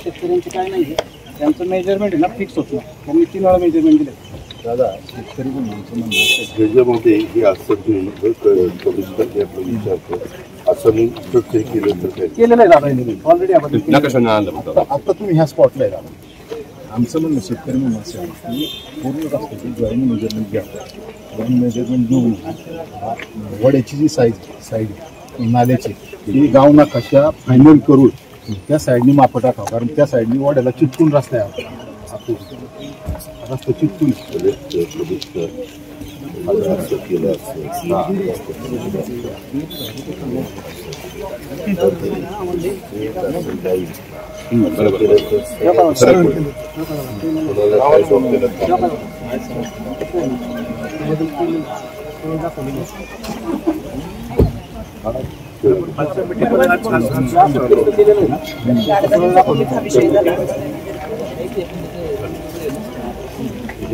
शेतकऱ्यांचे काय नाही, त्यांचं मेजरमेंट आहे ना फिक्स होत नाही. त्यांनी 3 वेळा मेजरमेंट दिले. दादा शेतकरी त्याच्यामध्ये हे असं विचारतो असं मी केलेलं आहे दादा ऑलरेडी. आता तुम्ही ह्या स्पॉटला आहे दादा. आमचं म्हणणं शेतकरी म्हणून असं आहे की पूर्ण रस्त्याची जॉईन मेजरमेंट घ्या. जॉईन मेजरमेंट घेऊन वड्याची जी साईड नाल्याची ती गाव नकाशा फायनल करून त्या साईडनी माप टाकावं. कारण त्या साईडनी वड्याला चिटकून रस्ता आहे. रस्ता चिटकून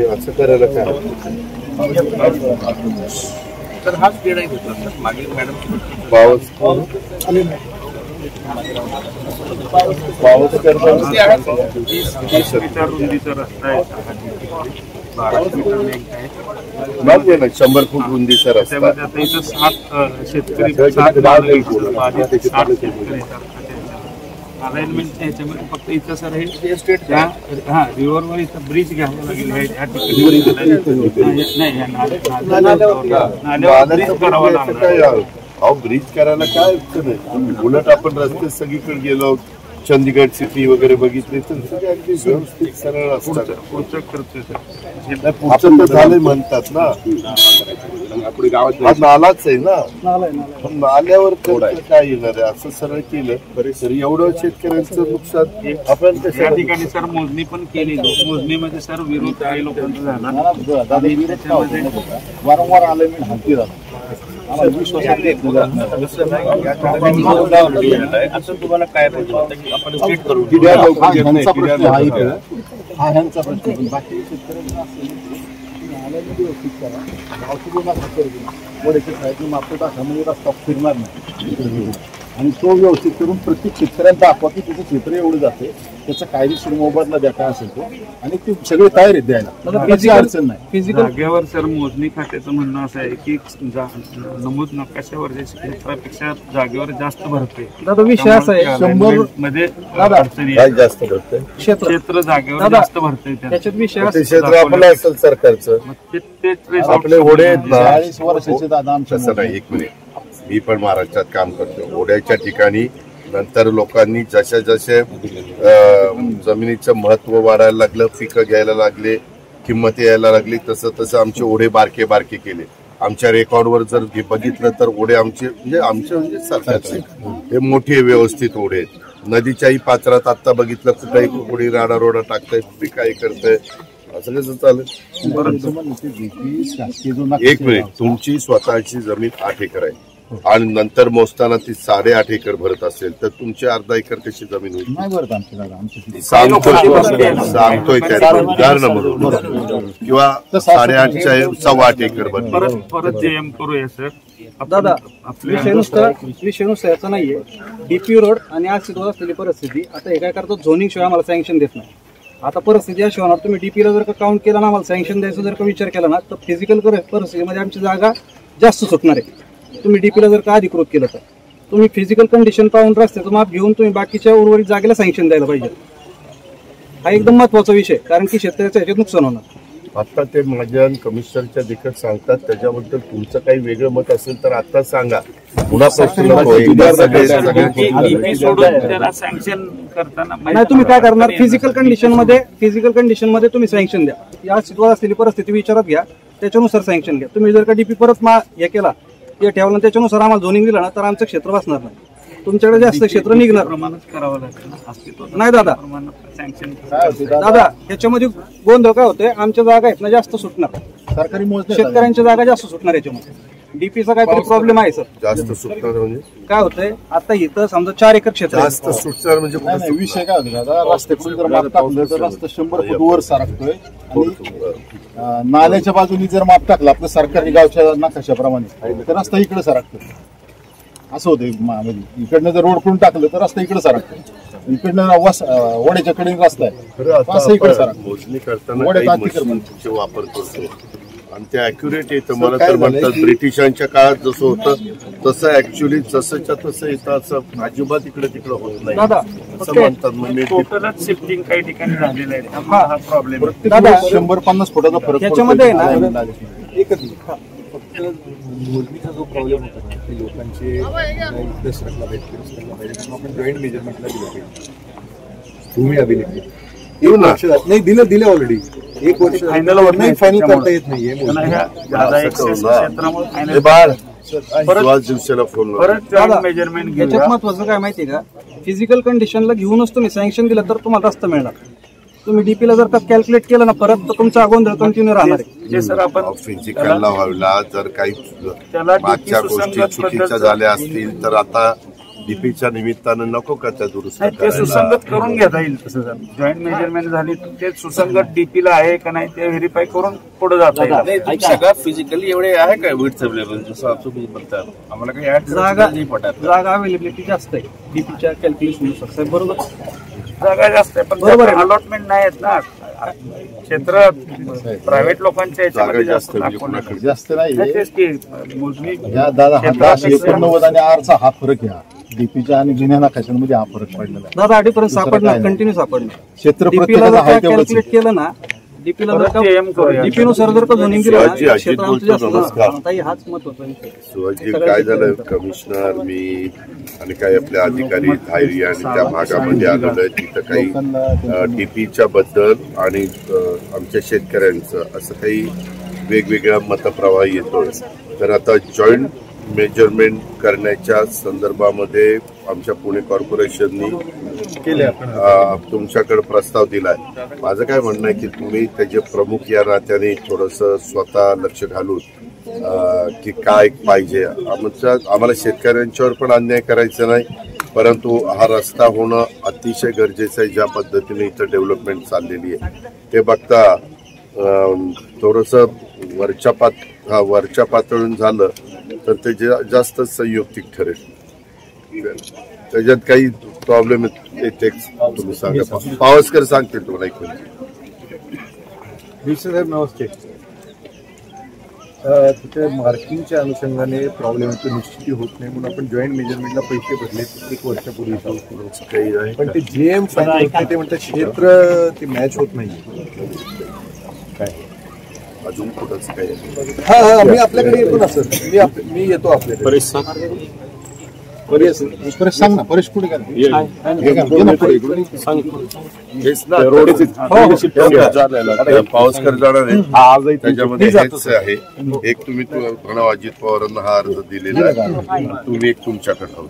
असं करायला काय तर हाच निर्णय घेतला सर मागील मॅडम पाऊस रुंदीचा रस्ता आहे, 100 फूट रुंदीचा रस्ता. आता इथं 7 शेतकरी 7 शेतकरी अलाइनमेंट ह्याच्यामध्ये फक्त इथं सर हे रिव्हरवर इथं ब्रिज घ्यावं लागेल. ब्रिज करायला काय अडचण आहे. उलट आपण रस्ते सगळीकडे गेलो, चंदीगड सिटी वगैरे बघितले तर सगळे अगदी व्यवस्थित सरळ असतात. पुढचं तर झालंय म्हणतात ना, पुढे गावात नालाच आहे ना. नाल्यावर काय येणार आहे. असं सरळ केलं तर एवढं शेतकऱ्यांचं नुकसान. आपण त्या ठिकाणी सर मोजणी पण केलेली. मोजणीमध्ये सर विरोध काही लोकांचा झाला. वारंवार अलाइनमेंट हाती झाला. असं तुम्हाला काय पाहिजे आपण हा ह्यांचा प्रश्न. बाकी शेतकऱ्यांना वड्याच्या साईडने माप टाका म्हणजे रस्ता फिरणार नाही. आणि तो व्यवस्थित करून प्रत्येक शेतकऱ्यांना दाखवा की तुझं क्षेत्र एवढं जाते, त्याचा कायदेशीर मोबदला द्या काय असेल तो. आणि ते सगळे तयार आहेत द्यायला, त्याची अडचण नाही. फिजिकल जागेवर सर मोजणी खात्याचं म्हणणं असं आहे की नमूद नकाशावर क्षेत्रापेक्षा जागेवर जास्त भरते. दादा विषय असा आहे 100 मध्ये अडचणी जास्त भरते. क्षेत्र जागेवर जास्त भरते. त्याच्यात विषय क्षेत्र आपलं असेल सरकारचं. आपले ओढे 40 वर्षाचे दादा आमच्या नाही. एक मिनिट, मी पण महाराष्ट्रात काम करतो. ओढ्याच्या ठिकाणी नंतर लोकांनी जशा जसे जमिनीचं महत्व वाढायला लागलं, पिकं घ्यायला लागले, किंमत यायला लागली, तसं तसं आमचे ओढे बारके बारके केले. आमच्या रेकॉर्डवर जर बघितलं तर ओढे आमचे म्हणजे सरकारचे हे मोठे व्यवस्थित ओढे. नदीच्याही पात्रात आता बघितलं कुठेही कुठे राडारोडा टाकताय, कुठे काय करताय, असं कसं चालेल. एक मिनिट, तुमची स्वतःची जमीन 8 एकर आहे आणि नंतर मोजताना ती 8.5 एकर भरत असेल तर तुमची अर्धा एकर कशी जमीन होईल. नाही भरत आमची सांगतोय त्या उदाहरण म्हणून. किंवा 8.5च्या 8.25 एकर भरत. परत जेएम करूया सर. दादा विषय नुसतं याचा नाहीये. डीपी रोड आणि अस्तित्वात असलेली परिस्थिती. आता हे काय करतो, झोनिंग शिवाय आम्हाला सँक्शन देत नाही. आता परिस्थिती अशी होणार, तुम्ही डीपीला जर का काउंट केला ना, आम्हाला सँक्शन द्यायचा जर का विचार केला ना, तर फिजिकल परिस्थितीमध्ये आमची जागा जास्त सुटणार आहे. तुम्ही डीपीला जर का अधिकृत केलं तर तुम्ही फिजिकल कंडिशन पाहून रस्त्याचं माप घेऊन तुम्ही बाकीच्या उर्वरित जागेला सँक्शन द्यायला पाहिजे. हा एकदम महत्वाचा विषय, कारण की शेतकऱ्याचं ह्याच्यात नुकसान होणार. आता ते महाजन कमिशनरच्या देखत सांगतात, त्याच्याबद्दल तुमचं काही वेगळं मत असेल तर आता सांगा. पुन्हा नाही, तुम्ही काय करणार, फिजिकल कंडिशन मध्ये तुम्ही सँक्शन द्या. या अस्तित्वात असलेली परिस्थिती विचारात घ्या, त्याच्यानुसार सँक्शन घ्या. तुम्ही जर का डीपी परत हे केला, हे ठेवलं, त्याच्यानुसार आम्हाला झोनिंग दिलं ना, तर आमचं क्षेत्र वाचणार नाही. तुमच्याकडे जास्त क्षेत्र निघणार नाही. दादा याच्यामध्ये गोंधळ काय होतोय, आमच्या जागा आहेत ना जास्त सुटणार, सरकारी मोजणी शेतकऱ्यांच्या जागा जास्त सुटणार याच्यामध्ये. डीपीचा काहीतरी प्रॉब्लेम आहे सर. जास्त सुटणार म्हणजे काय होतंय आता इथं समजा 4 एकर क्षेत्र आहे. जास्त सुटणार म्हणजे नाही, नाही, विषय काय होतो दादा, रस्त्याकडून जर माप टाकलं तर रस्ता 100 फूट वर सारखतोय आणि नाल्याच्या बाजूनी जर माप टाकलं आपलं सरकारी गावच्या नकाशाप्रमाणे तर रस्ता इकडे सरकतोय. असं होतं म्हणजे इकडनं जर रोड करून टाकलं तर रस्ता इकडे सरकतोय, इकडनं वड्याच्या कडे रस्ता आहे असं इकडे सरकतो. मोजणी करताना काही मशीनचे वापर करतो आणि ते अॅक्युरेट येतं. मला तर म्हणतात ब्रिटिशांच्या काळात जसं होतं तसं ऍक्च्युअली जसंच्या तसं येतं, असं अजिबात इकडे तिकडे होत नाही दादा असं म्हणतात. मग मी टोटलच शिफ्टिंग काही ठिकाणी झालेलं आहे, त्यामुळे हा प्रॉब्लेम आहे. दादा 100-50 फुटाचा फरक याच्यामध्ये आहे ना एकच फक्त मोजणीचा जो प्रॉब्लेम होता ना की लोकांचे इकडे सरकला पाहिजे, आपण जॉईंट मेजरमेंटला दिलं पाहिजे. भूमी अभिलेख नाही दिलं ऑलरेडी. 1 वर्ष फायनल नाही फायनल करता येत नाहीये. दिवसाला फोन परत जॉईंट मेजरमेंट याच्यात घेऊया. महत्वाचं काय माहितीये का, फिजिकल कंडिशनला घेऊनच तुम्ही सँक्शन दिलं तर तुम्हाला रस्ता मिळणार. तुम्ही डीपीला जर का कॅल्क्युलेट केलं ना परत तर तुमचा गोंधळ कंटिन्यू राहणार आहे. जे सर आपण फिजिकल व्हायला जर काही त्याला मागच्या DP गोष्टी सुसंगत चुकीच्या पद्धत- झाल्या असतील तर आता डीपीच्या निमित्तानं नको का त्या दुरुस्त नाही, ते करायला? सुसंगत करून घेता येईल. तसं जॉईंट मेजरमेंट झाली तर ते सुसंगत डीपीला आहे का नाही ते व्हेरीफाय करून पुढे जाता येईल. सगळं फिजिकली एवढे आहे काय विड्थ अवेलेबल जसं तुम्ही म्हणता आम्हाला काही ऍड जागा अवेलेबिलिटी जास्त आहे डीपीच्या कॅल्क्युलेशन बरोबर. जागा जास्त आहे पण बरोबर आहे. अलॉटमेंट नाही आहेत ना. क्षेत्र प्रायव्हेट लोकांच्या जागा याच्यामध्ये जास्त जास्त म्हणजे दाखवलं. कोणाकडे जास्त नाही. नाही, तेच की मोजणी या दादा हा 1089 आणि 8चा हा फरक आहे. डीपीच्या आणि जुन्या नकाशांमध्ये हा फरक पडलेला आहे. दादा अडीपर्यंत दुसरं सापडणार, काय नाही. कंटिन्यू सापडणार. क्षेत्र डीपीला प्रत्येकाचं जर आहे का तेवढंच कॅल्क्युलेट केलं ना, डीपीला जर का वरती AM करूया. डीपी नुसार जर का झोनिंग दिलं ना, शिवाजी, अजित क्षेत्र आमचं बोलतो, जास्त नमस्कार. होणार. ताई, हाच महत्वाचा विषय. शिवाजी काय झालं, कमिशनर मी आणि काही आपले अधिकारी धायरी आणि त्या भागामध्ये आलेलो आहे. तिथं काही डीपीच्या बद्दल आणि आमच्या शेतकऱ्यांचं असं काही वेगवेगळा मतप्रवाह येतोय. तर आता जॉईंट मेजरमेंट करण्याच्या संदर्भामध्ये आमच्या पुणे कॉर्पोरेशननी तुमच्याकडे प्रस्ताव दिलाय. माझं काय म्हणणं आहे की तुम्ही त्याचे प्रमुख या नात्याने थोडंसं स्वतः लक्ष घालून की काय पाहिजे. आम्हाला शेतकऱ्यांच्यावर पण अन्याय करायचा नाही, परंतु हा रस्ता होणं अतिशय गरजेचं आहे. ज्या पद्धतीने इथं डेव्हलपमेंट चाललेली आहे ते बघता थोडंसं वरच्या पातळीवरून झालं तर ते जास्त संयुक्तिक ठरेल. त्याच्यात काही प्रॉब्लेम येते तुम्ही सांगा. पावसकर सांगतील तुम्हाला एक मिनिट. साहेब नमस्ते. तिथे मार्किंगच्या अनुषंगाने प्रॉब्लेम येतो, निश्चिती होत नाही म्हणून आपण जॉईंट मेजरमेंटला पैसे भरले 1 वर्षापूर्वी. काही आहे पण ते जेएम फायनल ते म्हणतात क्षेत्र ते मॅच होत नाही. काय अजून कुठंच काही आहे? हा मी आपल्याकडे येतो ना सर. मी येतो आपल्याकडे. परेश सांग ना. परेश कुठे गेला? हेच ना पावसकर जाणार आहे. त्याच्यामध्ये हेच आहे. एक तुम्ही प्रणव अजित पवारांना हा अर्ज दिलेला आहे, तुम्ही एक तुमच्याकडे आहोत.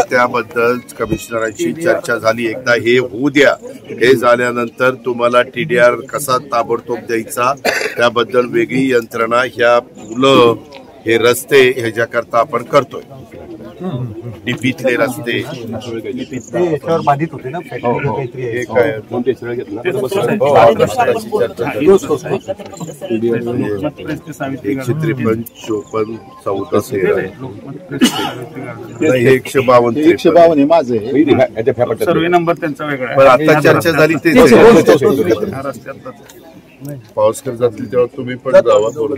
त्याबद्दल कमिशनरांची चर्चा झाली. एकदा हे होऊ द्या. हे झाल्यानंतर तुम्हाला TDR कसा ताबडतोब द्यायचा त्याबद्दल वेगळी यंत्रणा, ह्या पुलं हे रस्ते ह्याच्याकरता आपण करतोय. डीपीतले रस्ते याच्यावर बाधित होते ना. हे काय रस्त्याची चर्चा झाली. 153, 54, 14, 13 हे 152 152 माझं आहे. सर्वे नंबर त्यांचा वेगळा पण आहे. आता चर्चा झाली ते हा रस्त्यातलाच. पावसकर जातील तेव्हा तुम्ही पण जावा थोडं.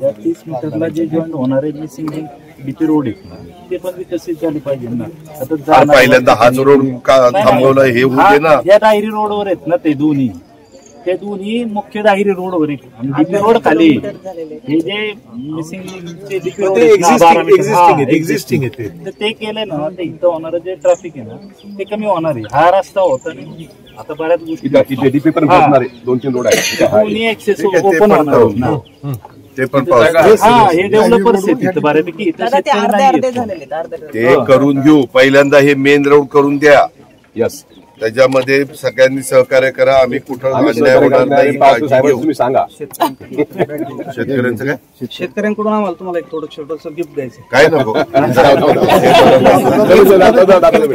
या 30 मीटरला जे जॉईंट होणारे मिसिंग डीपी रोड आहे ते पण विकसित झाले पाहिजे ना. आता पहिल्यांदा हाच रोड का थांबवला हे होऊ दे ना. या दाहिरी रोडवर आहेत ना ते दोन्ही मुख्य दाहिरी रोडवर आहेत आणि डीपी रोड खाली हे जे मिसिंग डीपी रोड एक्झिस्टिंग येते. तर ते केलंय ना ते इथं होणारं जे ट्रॅफिक आहे ना ते कमी होणार आहे. हा रस्ता होता आता बऱ्याच गोष्टी 2-3 रोड आहेत. दोन्ही ऍक्सेस ठीक आहे, ते ओपन पण होणार आहेत ना. ते पण पावसकर हा हे डेव्हलपर्स आहेत इथं बऱ्यापैकी. इथं शेतकरी नाही आहेत. ते करून घेऊ. पहिल्यांदा हे मेन रोड करून द्या. यस त्याच्यामध्ये सगळ्यांनी सहकार्य करा. आम्ही कुठं अन्याय होणार नाही काळजी घेऊ. तुम्ही सांगा शेतकऱ्यांचं काय शेतकऱ्यांकडून आम्हाला तुम्हाला एक थोडं छोटंसं गिफ्ट द्यायचं. काय नको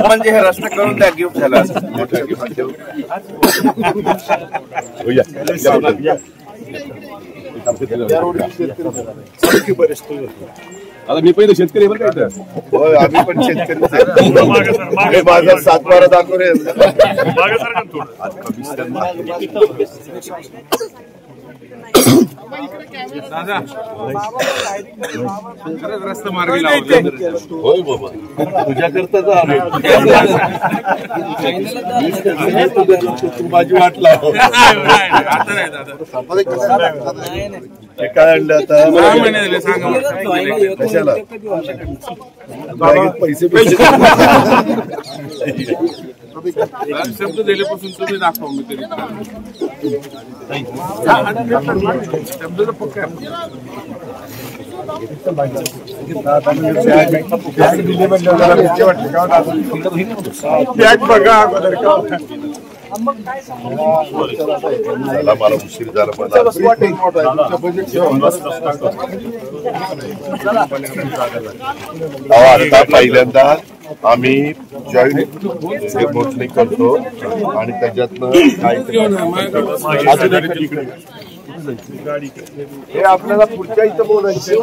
म्हणजे हे रस्ता करून त्या गिफ्ट झाला आता मी पहिले शेतकरी बरं काय होय, आम्ही पण शेतकरी. माझा 7-12 दाखव रे. दादा खरंच रस्ता मार्गी लावला. होय बाबा, तुझ्याकरताच आम्ही. तू माझी वाट लाव. आता नाही दादा, हे काय आणलं आता? 6 महिने झाले. सांगा मला काय केलंय? कशाला बॅगेत पैसे शब्द दिल्यापासून तुम्ही दाखवा. मी तरी शब्दाचा पक्का मला उशीर झाला. आता पहिल्यांदा आम्ही जॉईंट मोजणी करतो आणि त्याच्यातनं हे आपल्याला पुढच्या इथं बोलायचं.